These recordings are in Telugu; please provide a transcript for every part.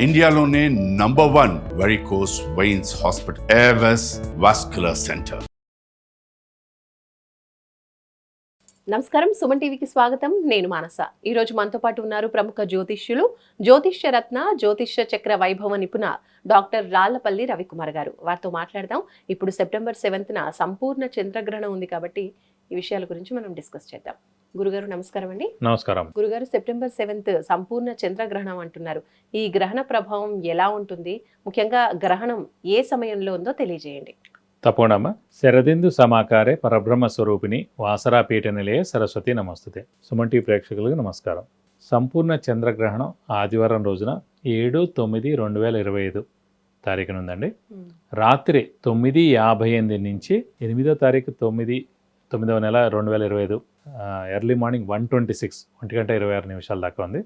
ఇండియాలోనే #1 varicose veins hospital Avis vascular centre. నమస్కారం, సుమన్ టీవీకి స్వాగతం. నేను మానస. ఈ రోజు మనతో పాటు ఉన్నారు ప్రముఖ జ్యోతిష్యులు, జ్యోతిష్య రత్న, జ్యోతిష్య చక్ర వైభవ నిపుణ డాక్టర్ రాళ్లపల్లి రవికుమార్ గారు. వారితో మాట్లాడదాం. ఇప్పుడు సెప్టెంబర్ 7న సంపూర్ణ చంద్రగ్రహణం ఉంది కాబట్టి ఈ విషయాల గురించి మనం డిస్కస్ చేద్దాం. గురుగారు నమస్కారం అండి. నమస్కారం. గురుగారు, సెప్టెంబర్ 7th సంపూర్ణ చంద్రగ్రహణం అంటున్నారు. ఈ గ్రహణ ప్రభావం ఎలా ఉంటుంది? ముఖ్యంగా గ్రహణం ఏ సమయంలో ఉందో తెలియజేయండి. తప్పకుండా. శరదిందు సమాకారే పరబ్రహ్మ స్వరూపిణి వాసరాపీఠ నిలయ సరస్వతి నమస్తుతే. సుమన్ టీవీ ప్రేక్షకులకు నమస్కారం. సంపూర్ణ చంద్రగ్రహణం ఆదివారం రోజున 7/9/2025 తారీఖున ఉందండి. రాత్రి 9:58 నుంచి 8వ తారీఖు 9వ నెల 2025 ఎర్లీ మార్నింగ్ 1:26 1:26 దాకా ఉంది.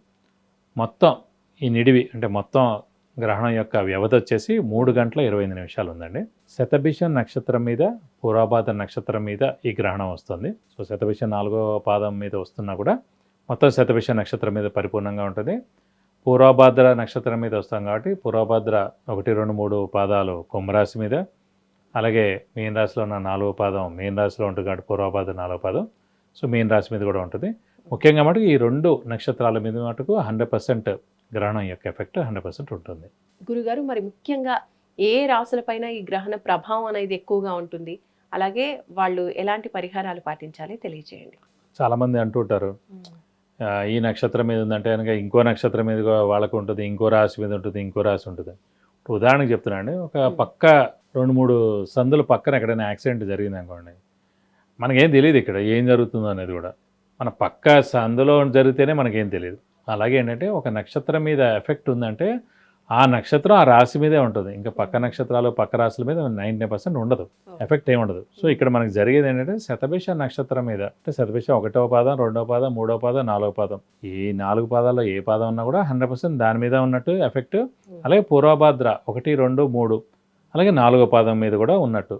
మొత్తం ఈ నిడివి అంటే మొత్తం గ్రహణం యొక్క వ్యవధి వచ్చేసి 3:25 ఉందండి. శతభిషం నక్షత్రం మీద, పూర్వభాద్ర నక్షత్రం మీద ఈ గ్రహణం వస్తుంది. సో శతభిషం 4వ పాదం మీద వస్తున్నా కూడా మొత్తం శతభిషం నక్షత్రం మీద పరిపూర్ణంగా ఉంటుంది. పూర్వభాద్ర నక్షత్రం మీద వస్తాం కాబట్టి పూర్వభాద్ర 1, 2, 3 పాదాలు కుంభరాశి మీద, అలాగే మీన రాశిలో ఉన్న 4వ పాదం మీన రాశిలో ఉంటుంది కాబట్టి పూర్వభాద్ర 4వ పాదం సో మీన రాశి మీద కూడా ఉంటుంది. ముఖ్యంగా మటుకు ఈ 2 నక్షత్రాల మీద మటుకు 100% గ్రహణం యొక్క ఎఫెక్ట్ 100% ఉంటుంది. గురుగారు, మరి ముఖ్యంగా ఏ రాశులపైన ఈ గ్రహణ ప్రభావం అనేది ఎక్కువగా ఉంటుంది, అలాగే వాళ్ళు ఎలాంటి పరిహారాలు పాటించాలి తెలియజేయండి. చాలామంది అంటుంటారు ఈ నక్షత్రం మీద ఉందంటే కనుక ఇంకో నక్షత్రం మీద వాళ్ళకు ఉంటుంది, ఇంకో రాశి మీద ఉంటుంది, ఇంకో రాశి ఉంటుంది. ఉదాహరణకు చెప్తున్నాండి, ఒక పక్క 2-3 సందుల పక్కన ఎక్కడైనా యాక్సిడెంట్ జరిగింది అనుకోండి, మనకేం తెలియదు ఇక్కడ ఏం జరుగుతుందో అనేది కూడా. మన పక్క సందులో జరిగితేనే మనకేం తెలియదు. అలాగే ఏంటంటే ఒక నక్షత్రం మీద ఎఫెక్ట్ ఉందంటే ఆ నక్షత్రం ఆ రాశి మీదే ఉంటుంది. ఇంకా పక్క నక్షత్రాలు పక్క రాశుల మీద 90% ఉండదు, ఎఫెక్ట్ ఏమి ఉండదు. సో ఇక్కడ మనకి జరిగేది ఏంటంటే శతభిష నక్షత్రం మీద అంటే శతభిష 1వ పాదం, 2వ పాదం, 3వ పాదం, 4వ పాదం, ఈ 4 పాదాల్లో ఏ పాదం ఉన్నా కూడా 100% దాని మీద ఉన్నట్టు ఎఫెక్ట్. అలాగే పూర్వభాద్ర 1, 2, 3 అలాగే 4వ పాదం మీద కూడా ఉన్నట్టు.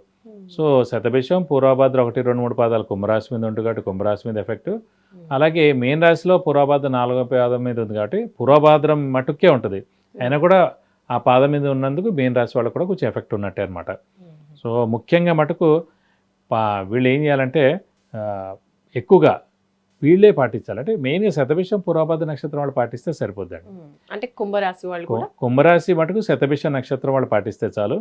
సో శతభిషం పూర్వభాద్ర 1, 2, 3 పాదాలు కుంభరాశి మీద ఉంటుంది కాబట్టి కుంభరాశి మీద ఎఫెక్ట్. అలాగే మీన రాశిలో పూర్వభాద్ర 4వ పాదం మీద ఉంది కాబట్టి పూర్వభాద్రం మటుకే ఉంటుంది, అయినా కూడా ఆ పాదం మీద ఉన్నందుకు మీన రాశి వాళ్ళకు కూడా కొంచెం ఎఫెక్ట్ ఉన్నట్టే అనమాట. సో ముఖ్యంగా మటుకు వీళ్ళు ఏం చేయాలంటే ఎక్కువగా వీళ్ళే పాటించాలి. అంటే మెయిన్గా శతభిషం పూర్వభాద్ర నక్షత్రం వాళ్ళు పాటిస్తే సరిపోద్దండి. అంటే కుంభరాశి వాళ్ళు, కుంభరాశి మటుకు శతభిష నక్షత్రం వాళ్ళు పాటిస్తే చాలు.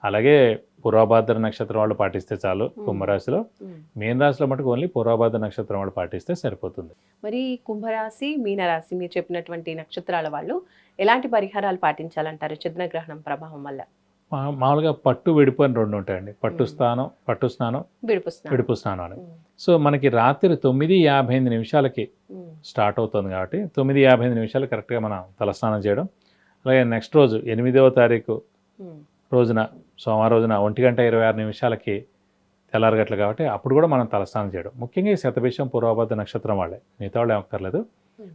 అలాగే పూర్వభాద్ర నక్షత్రం వాళ్ళు పాటిస్తే చాలు కుంభరాశిలో. మీన రాశిలో మటుకు ఓన్లీ పూర్వభాద్ర నక్షత్రం వాళ్ళు పాటిస్తే సరిపోతుంది. మరి కుంభరాశి, మీనరాశి మీరు చెప్పినటువంటి నక్షత్రాల వాళ్ళు ఎలాంటి పరిహారాలు పాటించాలంటారు చంద్రగ్రహణం ప్రభావం వల్ల? మామూలుగా పట్టు విడుపు అని 2 ఉంటాయండి. పట్టు స్నానం, విడుపు స్నానం అని. సో మనకి రాత్రి 9:58 స్టార్ట్ అవుతుంది కాబట్టి 9:58 కరెక్ట్గా మనం తలస్నానం చేయడం. అలాగే నెక్స్ట్ రోజు 8వ తారీఖు రోజున సోమవారం రోజున 1:26 తెల్లారగట్లు కాబట్టి అప్పుడు కూడా మనం తలస్నానం చేయడం. ముఖ్యంగా ఈ శతభిషం పూర్వభాద్ర నక్షత్రం వాళ్ళే, మిగతా వాళ్ళు ఏమక్కర్లేదు.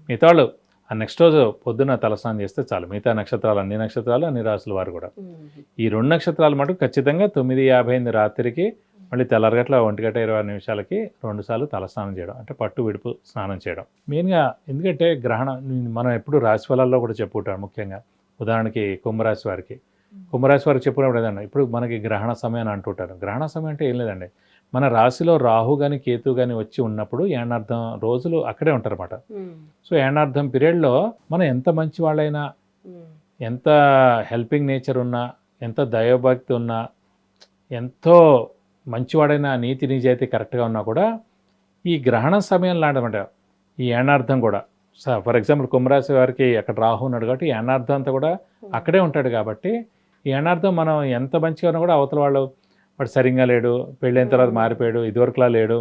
మిగతా వాళ్ళు ఆ నెక్స్ట్ రోజు పొద్దున్న తలస్నానం చేస్తే చాలు. మిగతా నక్షత్రాలు అన్ని నక్షత్రాలు అన్ని రాసుల వారు కూడా. ఈ 2 నక్షత్రాలు మటుకు ఖచ్చితంగా 9:58 రాత్రికి మళ్ళీ తెల్లారగట్ల 1:26 2 సార్లు తలస్నానం చేయడం అంటే పట్టు విడుపు స్నానం చేయడం మెయిన్గా. ఎందుకంటే గ్రహణం మనం ఎప్పుడు రాశి ఫలాల్లో కూడా చెప్పుకుంటాం. ముఖ్యంగా ఉదాహరణకి కుంభరాశి వారికి చెప్పినప్పుడు ఏదన్నా ఇప్పుడు మనకి గ్రహణ సమయం అని అంటుంటారు. గ్రహణ సమయం అంటే ఏం లేదండి, మన రాశిలో రాహు కానీ కేతు కానీ వచ్చి ఉన్నప్పుడు ఏడార్థం రోజులు అక్కడే ఉంటారన్నమాట. సో ఏడార్థం పీరియడ్లో మనం ఎంత మంచి వాళ్ళైనా, ఎంత హెల్పింగ్ నేచర్ ఉన్నా, ఎంత దైవభక్తి ఉన్నా, ఎంతో మంచివాడైనా, నీతి నిజాయితీ కరెక్ట్గా ఉన్నా కూడా ఈ గ్రహణ సమయం లాంటిదన్నమాట ఈ ఏడార్థం కూడా. ఫర్ ఎగ్జాంపుల్ కుంభరాశి వారికి అక్కడ రాహు ఉన్నాడు కాబట్టి ఈ ఏడార్థం అంతా కూడా అక్కడే ఉంటాడు కాబట్టి ఈ ఏడార్థం మనం ఎంత మంచిగా ఉన్నా కూడా అవతల వాడు సరిగ్గా లేడు, పెళ్ళైన తర్వాత మారిపోయాడు, ఇదివరకులా లేడు,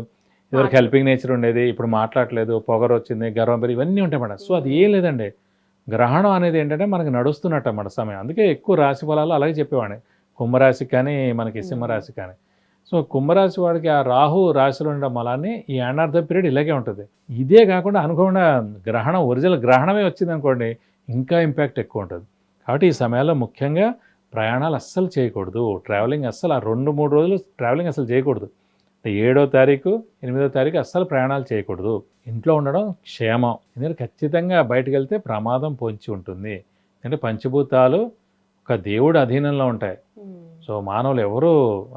ఇదివరకు హెల్పింగ్ నేచర్ ఉండేది, ఇప్పుడు మాట్లాడలేదు, పొగరు వచ్చింది, గర్వం పెరిగి, ఇవన్నీ ఉంటాయి అన్నమాట. సో అది ఏం లేదండి, గ్రహణం అనేది ఏంటంటే మనకి నడుస్తున్నట్టు అన్నమాట సమయం. అందుకే ఎక్కువ రాశి ఫలాలు అలాగే చెప్పేవాడిని, కుంభరాశి కానీ మనకి సింహరాశి కానీ. సో కుంభరాశి వాడికి ఆ రాహు రాశిలో ఉండడం వల్లనే ఈ ఏడార్థం పీరియడ్ ఇలాగే ఉంటుంది. ఇదే కాకుండా అనుకోకుండా గ్రహణం ఒరిజినల్ గ్రహణమే వచ్చింది అనుకోండి, ఇంకా ఇంపాక్ట్ ఎక్కువ ఉంటుంది. కాబట్టి ఈ సమయాల్లో ముఖ్యంగా ప్రయాణాలు అస్సలు చేయకూడదు, ట్రావెలింగ్ అస్సలు ఆ 2-3 రోజులు ట్రావెలింగ్ అసలు చేయకూడదు. 7వ తారీఖు 8వ తారీఖు అస్సలు ప్రయాణాలు చేయకూడదు. ఇంట్లో ఉండడం క్షేమం. ఎందుకంటే ఖచ్చితంగా బయటకు వెళ్తే ప్రమాదం పొంచి ఉంటుంది. అంటే పంచభూతాలు ఒక దేవుడి అధీనంలో ఉంటాయి. సో మానవులు ఎవరు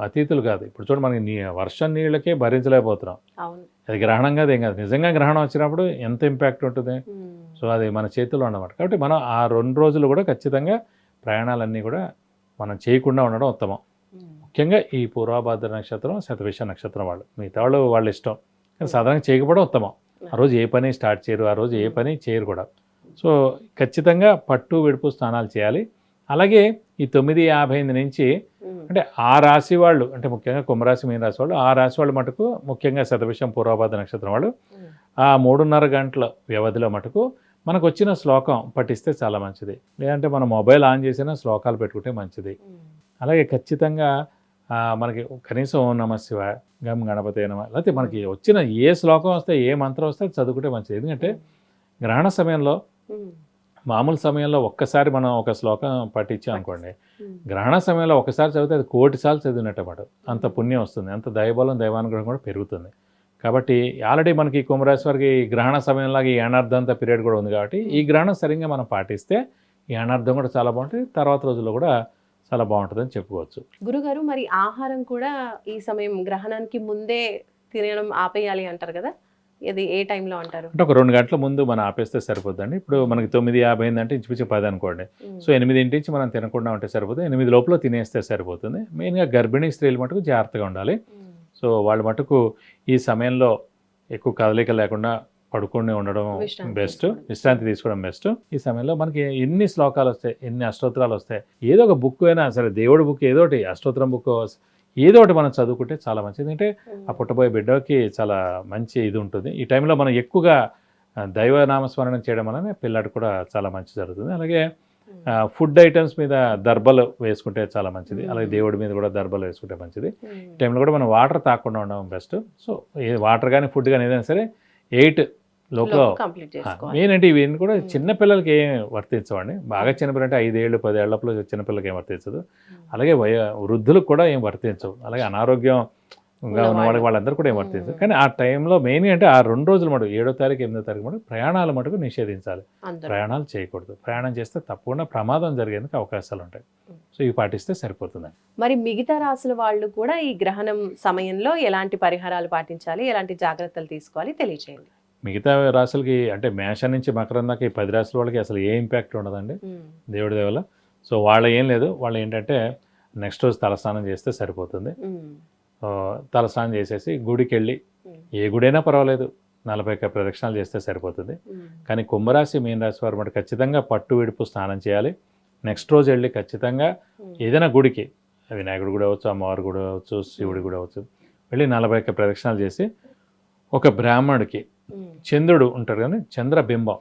అతీతులు కాదు. ఇప్పుడు చూడండి, మనకి వర్షం నీళ్ళకే భరించలేకపోతున్నాం. అది గ్రహణం కాదు, ఏం కాదు. నిజంగా గ్రహణం వచ్చినప్పుడు ఎంత ఇంపాక్ట్ ఉంటుంది. సో అది మన చేతిలో ఉన్నమాట. కాబట్టి మనం ఆ 2 రోజులు కూడా ఖచ్చితంగా ప్రయాణాలన్నీ కూడా మనం చేయకుండా ఉండడం ఉత్తమం. ముఖ్యంగా ఈ పూర్వభాద్ర నక్షత్రం, శతభిష నక్షత్రం వాళ్ళు, మిగతా వాళ్ళు వాళ్ళ ఇష్టం, కానీ సాధారణంగా చేయకపోవడం ఉత్తమం. ఆ రోజు ఏ పని స్టార్ట్ చేయరు, ఆ రోజు ఏ పని చేయరు కూడా. సో ఖచ్చితంగా పట్టు విడుపు స్నానాలు చేయాలి. అలాగే ఈ 9:58 నుంచి అంటే ఆ రాశి వాళ్ళు, అంటే ముఖ్యంగా కుంభరాశి, మీన రాశి వాళ్ళు, ఆ రాశి వాళ్ళు మటుకు ముఖ్యంగా శతభిషం పూర్వభాద్ర నక్షత్రం వాళ్ళు ఆ 3:30 గంటల వ్యవధిలో మటుకు మనకు వచ్చిన శ్లోకం పఠిస్తే చాలా మంచిది. లేదంటే మనం మొబైల్ ఆన్ చేసినా శ్లోకాలు పెట్టుకుంటే మంచిది. అలాగే ఖచ్చితంగా మనకి కనీసం ఓం నమః శివాయ, గం గణపతే నమః, లేకపోతే మనకి వచ్చిన ఏ శ్లోకం వస్తే, ఏ మంత్రం వస్తే అది చదువుకుంటే మంచిది. ఎందుకంటే గ్రహణ సమయంలో, మామూలు సమయంలో ఒక్కసారి మనం ఒక శ్లోకం పఠించాం అనుకోండి, గ్రహణ సమయంలో ఒకసారి చదివితే అది 1,000,000 సార్లు చదివినట్టమాట. అంత పుణ్యం వస్తుంది, అంత దైవబలం, దైవానుగ్రహం కూడా పెరుగుతుంది. కాబట్టి ఆల్రెడీ మనకి కుంభరాశి వారికి గ్రహణ సమయంలాగా ఈ అనార్థంత పీరియడ్ కూడా ఉంది. కాబట్టి ఈ గ్రహణం సరిగ్గా మనం పాటిస్తే ఈ అనార్థం కూడా చాలా బాగుంటుంది, తర్వాత రోజుల్లో కూడా చాలా బాగుంటుందని చెప్పుకోవచ్చు. గురుగారు, మరి ఆహారం కూడా ఈ సమయం గ్రహణానికి ముందే తినడం ఆపేయాలి అంటారు కదా, ఇది ఏ టైంలో అంటారు? అంటే ఒక 2 గంటల ముందు మనం ఆపేస్తే సరిపోద్దండి. ఇప్పుడు మనకి 9:58 అంటే ఇంచుమించు 10 అనుకోండి. సో 8 నుంచి మనం తినకుండా ఉంటే సరిపోతుంది. 8 లోపల తినేస్తే సరిపోతుంది. మెయిన్గా గర్భిణీ స్త్రీలు మటుకు జాగ్రత్తగా ఉండాలి. సో వాళ్ళు మటుకు ఈ సమయంలో ఎక్కువ కదలిక లేకుండా పడుకొని ఉండడం బెస్ట్, విశ్రాంతి తీసుకోవడం బెస్ట్. ఈ సమయంలో మనకి ఎన్ని శ్లోకాలు వస్తాయి, ఎన్ని అష్టోత్తరాలు వస్తాయి, ఏదో ఒక బుక్ అయినా సరే, దేవుడి బుక్ ఏదో ఒకటి, అష్టోత్తరం బుక్ ఏదో ఒకటి మనం చదువుకుంటే చాలా మంచిది. అంటే ఆ పుట్టబోయే బిడ్డకి చాలా మంచి ఇది ఉంటుంది. ఈ టైంలో మనం ఎక్కువగా దైవనామస్మరణ చేయడం వలన పిల్లాడు కూడా చాలా మంచి జరుగుతుంది. అలాగే ఫుడ్ ఐటమ్స్ మీద దర్బలు వేసుకుంటే చాలా మంచిది. అలాగే దేవుడి మీద కూడా దర్బలు వేసుకుంటే మంచిది. ఈ టైంలో కూడా మనం వాటర్ తాగకుండా ఉండడం బెస్ట్. సో వాటర్ కానీ ఫుడ్ కానీ ఏదైనా సరే 8 లోపల మెయిన్. అంటే ఇవన్నీ కూడా చిన్నపిల్లలకి ఏం వర్తించవండి. బాగా చిన్నపిల్లలు అంటే 5 ఏళ్ళు 10 ఏళ్ల చిన్నపిల్లలకి ఏం వర్తించదు. అలాగే వృద్ధులకు కూడా ఏం వర్తించవు. అలాగే అనారోగ్యంగా ఉన్న వాళ్ళందరూ కూడా ఏం వర్తించదు. కానీ ఆ టైంలో మెయిన్ అంటే ఆ 2 రోజులు మటుకు 7వ తారీఖు 8వ తారీఖు మటుకు ప్రయాణాలు మటుకు నిషేధించాలి. ప్రయాణాలు చేయకూడదు. ప్రయాణం చేస్తే తప్పకుండా ప్రమాదం జరిగేందుకు అవకాశాలు ఉంటాయి. సో ఇవి పాటిస్తే సరిపోతుంది. మరి మిగతా రాసుల వాళ్ళు కూడా ఈ గ్రహణం సమయంలో ఎలాంటి పరిహారాలు పాటించాలి, ఎలాంటి జాగ్రత్తలు తీసుకోవాలి తెలియజేయండి. మిగతా రాశులకి అంటే మేషం నుంచి మకరం దాకా ఈ 10 రాశుల వాళ్ళకి అసలు ఏ ఇంపాక్ట్ ఉండదండి దేవుడి దేవల. సో వాళ్ళ ఏం లేదు. వాళ్ళు ఏంటంటే నెక్స్ట్ రోజు తలస్నానం చేస్తే సరిపోతుంది. తలస్నానం చేసేసి గుడికి వెళ్ళి, ఏ గుడైనా పర్వాలేదు, 40 ప్రదక్షిణాలు చేస్తే సరిపోతుంది. కానీ కుంభరాశి, మీన రాశి వారు మటు ఖచ్చితంగా పట్టు విడుపు స్నానం చేయాలి. నెక్స్ట్ రోజు వెళ్ళి ఖచ్చితంగా ఏదైనా గుడికి, వినాయకుడి గుడి అవ్వచ్చు, అమ్మవారి గుడి అవ్వచ్చు, శివుడి గుడి అవ్వచ్చు, వెళ్ళి 40 ప్రదక్షిణాలు చేసి ఒక బ్రాహ్మణుడికి చంద్రుడు ఉంటాడు కానీ చంద్రబింబం,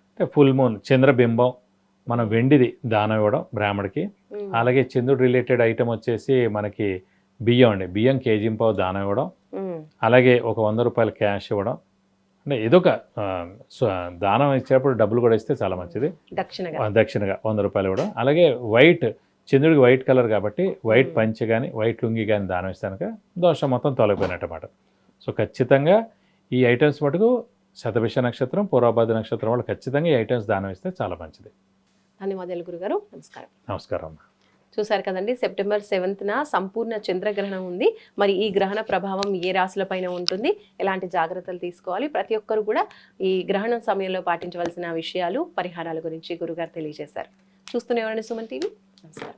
అంటే ఫుల్ మూన్ చంద్రబింబం, మనం వెండిది దానం ఇవ్వడం బ్రాహ్మడికి. అలాగే చంద్రుడు రిలేటెడ్ ఐటమ్ వచ్చేసి మనకి బియ్యం అండి, బియ్యం కేజీంపావు దానం ఇవ్వడం. అలాగే ఒక 100 రూపాయల క్యాష్ ఇవ్వడం. అంటే ఏదొక దానం ఇచ్చేటప్పుడు డబ్బులు కూడా ఇస్తే చాలా మంచిది. దక్షిణగా 100 రూపాయలు ఇవ్వడం. అలాగే వైట్, చంద్రుడికి వైట్ కలర్ కాబట్టి వైట్ పంచె కానీ వైట్ లుంగి కానీ దానం ఇస్తానుక దోషం మొత్తం తొలగిపోయినట్టమాట. సో ఖచ్చితంగా ఈ ఐటమ్స్ మటుకు శతభిష నక్షత్రం, పూర్వభాద్ర నక్షత్రం వాళ్ళు ఖచ్చితంగా ఈ ఐటమ్స్ దానం ఇస్తే చాలా మంచిది. ధన్యవాదాలు గురుగారు. నమస్కారం. నమస్కారం. చూసారు కదండి, సెప్టెంబర్ 7న సంపూర్ణ చంద్రగ్రహణం ఉంది. మరి ఈ గ్రహణ ప్రభావం ఏ రాశులపైన ఉంటుంది, ఎలాంటి జాగ్రత్తలు తీసుకోవాలి, ప్రతి ఒక్కరు కూడా ఈ గ్రహణం సమయంలో పాటించవలసిన విషయాలు, పరిహారాల గురించి గురుగారు తెలియజేశారు. చూస్తూనే ఉండండి సుమన్ టీవీ. నమస్కారం.